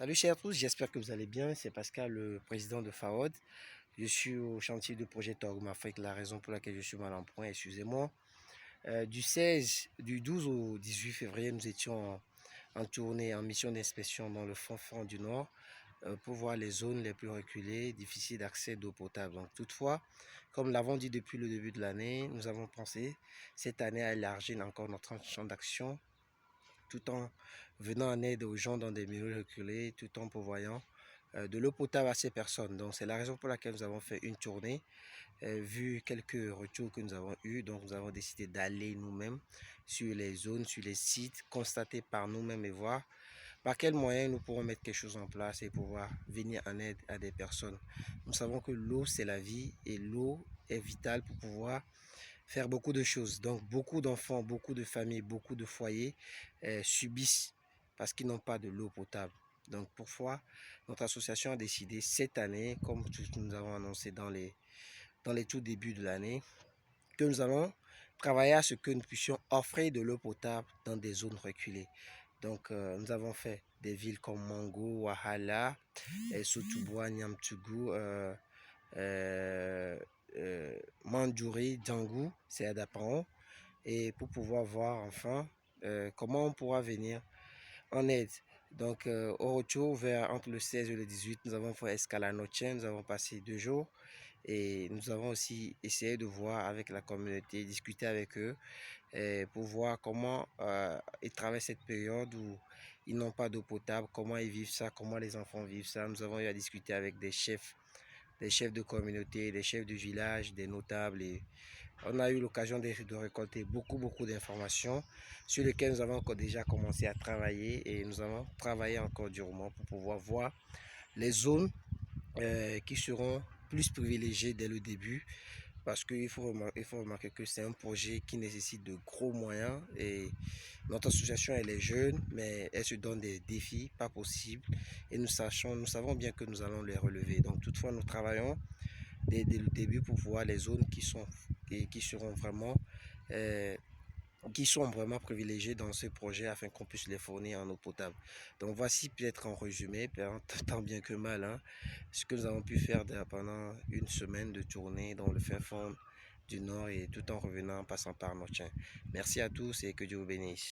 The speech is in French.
Salut chers tous, j'espère que vous allez bien. C'est Pascal, le président de FAOD. Je suis au chantier de projet Torgum Afrique, la raison pour laquelle je suis mal en point, excusez-moi. Du 12 au 18 février, nous étions en tournée, en mission d'inspection dans le fond du Nord pour voir les zones les plus reculées, difficiles d'accès d'eau potable. Donc, toutefois, comme nous l'avons dit depuis le début de l'année, nous avons pensé cette année à élargir encore notre champ d'action tout en venant en aide aux gens dans des milieux reculés, tout en pourvoyant de l'eau potable à ces personnes. Donc c'est la raison pour laquelle nous avons fait une tournée, vu quelques retours que nous avons eus. Donc nous avons décidé d'aller nous-mêmes sur les zones, sur les sites, constater par nous-mêmes et voir par quels moyens nous pourrons mettre quelque chose en place et pouvoir venir en aide à des personnes. Nous savons que l'eau c'est la vie et l'eau est vitale pour pouvoir faire beaucoup de choses. Donc beaucoup d'enfants, beaucoup de familles, beaucoup de foyers subissent parce qu'ils n'ont pas de l'eau potable. Donc pourquoi notre association a décidé cette année, comme nous avons annoncé dans les tout débuts de l'année, que nous allons travailler à ce que nous puissions offrir de l'eau potable dans des zones reculées. Donc nous avons fait des villes comme Mango, Wahala, Sotouboua, Niamtougou, Mandjouri, Djangou, c'est à Daparon, et pour pouvoir voir enfin comment on pourra venir en aide. Donc au retour vers entre le 16 et le 18, nous avons fait Escalanochen, nous avons passé 2 jours et nous avons aussi essayé de voir avec la communauté, discuter avec eux pour voir comment ils traversent cette période où ils n'ont pas d'eau potable, comment ils vivent ça, comment les enfants vivent ça. Nous avons eu à discuter avec des chefs de communauté, des chefs de village, des notables. Et on a eu l'occasion de récolter beaucoup d'informations sur lesquelles nous avons encore déjà commencé à travailler et nous allons travailler encore durement pour pouvoir voir les zones qui seront plus privilégiées dès le début parce il faut remarquer que c'est un projet qui nécessite de gros moyens et notre association elle est jeune mais elle se donne des défis pas possibles et nous savons bien que nous allons les relever. Donc toutefois nous travaillons dès le début pour voir les zones qui seront vraiment euh, qui sont vraiment privilégiés dans ce projet afin qu'on puisse les fournir en eau potable. Donc voici peut-être en résumé, tant bien que mal, hein, ce que nous avons pu faire pendant une semaine de tournée dans le fin fond du Nord et tout en revenant en passant par Notien. Merci à tous et que Dieu vous bénisse.